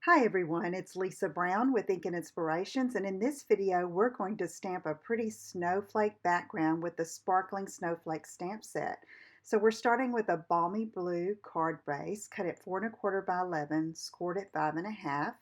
Hi everyone, it's Lisa Brown with Ink and Inspirations, and in this video we're going to stamp a pretty snowflake background with the Sparkling Snowflake stamp set. So we're starting with a balmy blue card base, cut at 4¼ by 11, scored at 5½.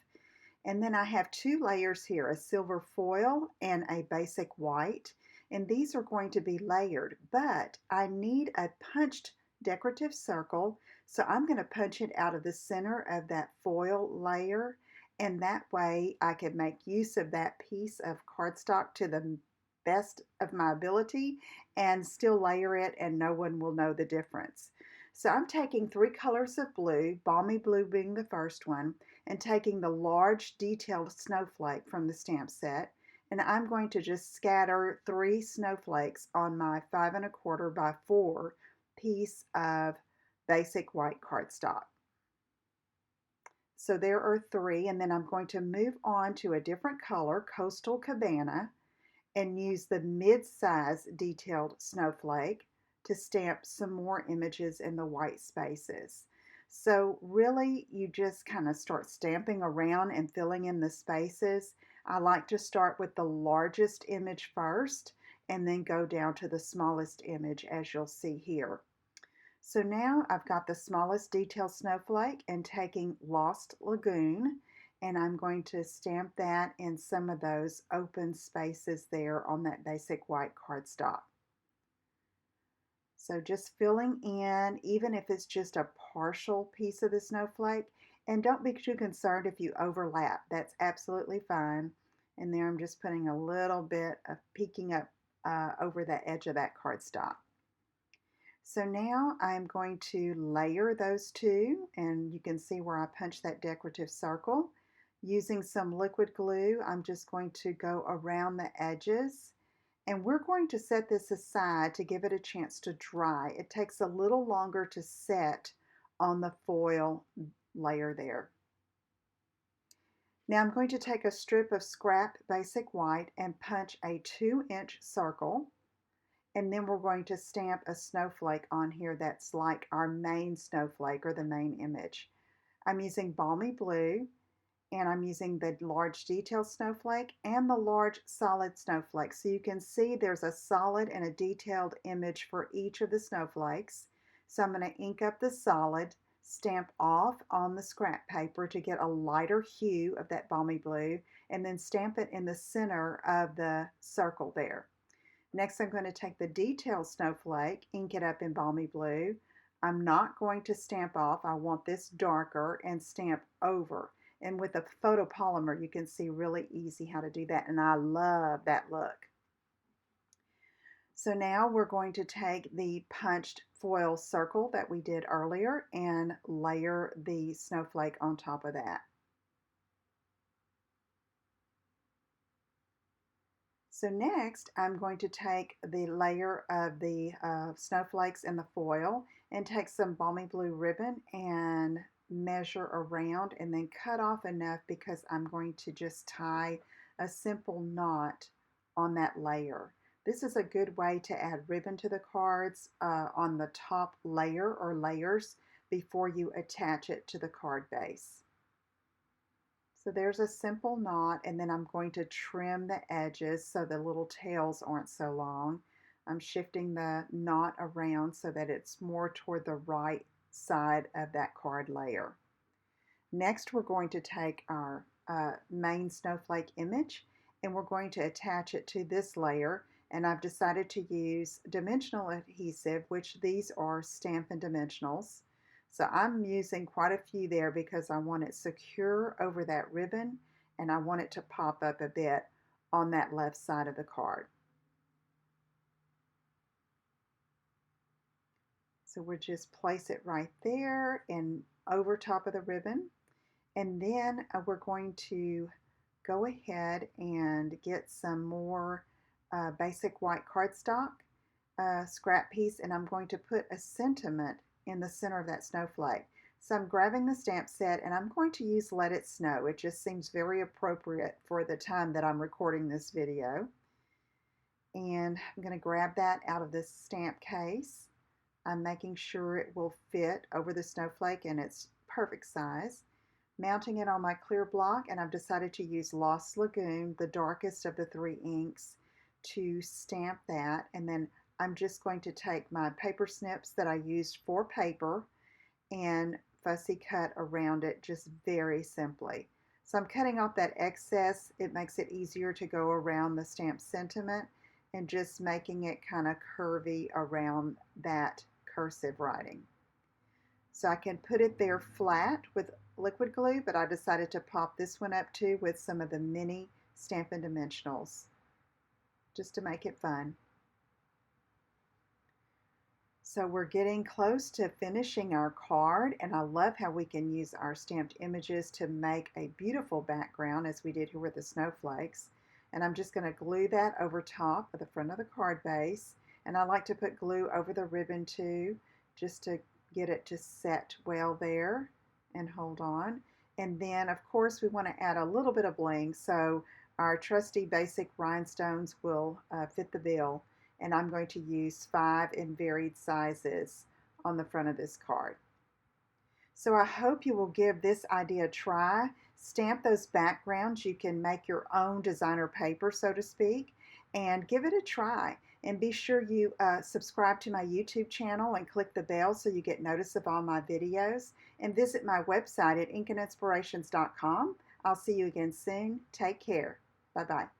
And then I have two layers here, a silver foil and a basic white. And these are going to be layered, but I need a punched decorative circle. So I'm going to punch it out of the center of that foil layer. And that way I can make use of that piece of cardstock to the best of my ability and still layer it and no one will know the difference. So I'm taking three colors of blue, balmy blue being the first one, and taking the large detailed snowflake from the stamp set, and I'm going to just scatter three snowflakes on my 5¼ by 4 piece of basic white cardstock. So there are three, and then I'm going to move on to a different color, Coastal Cabana, and use the mid-size detailed snowflake to stamp some more images in the white spaces. So really you just kind of start stamping around and filling in the spaces. I like to start with the largest image first and then go down to the smallest image, as you'll see here. So now I've got the smallest detail snowflake and taking Lost Lagoon, and I'm going to stamp that in some of those open spaces there on that basic white cardstock. So just filling in, even if it's just a partial piece of the snowflake, and don't be too concerned if you overlap. That's absolutely fine. And there I'm just putting a little bit of peeking up over the edge of that cardstock. So now I'm going to layer those two, and you can see where I punched that decorative circle. Using some liquid glue, I'm just going to go around the edges, and we're going to set this aside to give it a chance to dry. It takes a little longer to set on the foil layer there. Now I'm going to take a strip of scrap basic white and punch a 2-inch circle. And then we're going to stamp a snowflake on here that's like our main snowflake or the main image. I'm using balmy blue, and I'm using the large detail snowflake and the large solid snowflake. So you can see there's a solid and a detailed image for each of the snowflakes. So I'm going to ink up the solid, stamp off on the scrap paper to get a lighter hue of that balmy blue, and then stamp it in the center of the circle there. Next, I'm going to take the detailed snowflake, ink it up in balmy blue. I'm not going to stamp off. I want this darker, and stamp over. And with a photopolymer, you can see really easy how to do that, and I love that look. So now we're going to take the punched foil circle that we did earlier and layer the snowflake on top of that. So next, I'm going to take the layer of the snowflakes in the foil and take some balmy blue ribbon and measure around and then cut off enough because I'm going to just tie a simple knot on that layer. This is a good way to add ribbon to the cards on the top layer or layers before you attach it to the card base. So there's a simple knot, and then I'm going to trim the edges so the little tails aren't so long. I'm shifting the knot around so that it's more toward the right side of that card layer. Next, we're going to take our main snowflake image, and we're going to attach it to this layer, and I've decided to use dimensional adhesive, which these are Stampin' Dimensionals. So I'm using quite a few there because I want it secure over that ribbon, and I want it to pop up a bit on that left side of the card. So we'll just place it right there and over top of the ribbon. And then we're going to go ahead and get some more basic white cardstock scrap piece, and I'm going to put a sentiment in the center of that snowflake. So I'm grabbing the stamp set, and I'm going to use Let It Snow. It just seems very appropriate for the time that I'm recording this video. And I'm going to grab that out of this stamp case. I'm making sure it will fit over the snowflake and it's perfect size. mounting it on my clear block, and I've decided to use Lost Lagoon, the darkest of the three inks, to stamp that. And then I'm just going to take my paper snips that I used for paper and fussy cut around it just very simply. So I'm cutting off that excess. It makes it easier to go around the stamp sentiment and just making it kind of curvy around that cursive writing. So I can put it there flat with liquid glue, but I decided to pop this one up too with some of the mini Stampin' Dimensionals just to make it fun. So we're getting close to finishing our card, and I love how we can use our stamped images to make a beautiful background as we did here with the snowflakes. And I'm just going to glue that over top of the front of the card base. And I like to put glue over the ribbon too, just to get it to set well there and hold on. And then of course we want to add a little bit of bling, so our trusty basic rhinestones will fit the bill. And I'm going to use 5 in varied sizes on the front of this card. So I hope you will give this idea a try. Stamp those backgrounds. You can make your own designer paper, so to speak, and give it a try. And be sure you subscribe to my YouTube channel and click the bell so you get notice of all my videos. And visit my website at inkandinspirations.com. I'll see you again soon. Take care. Bye-bye.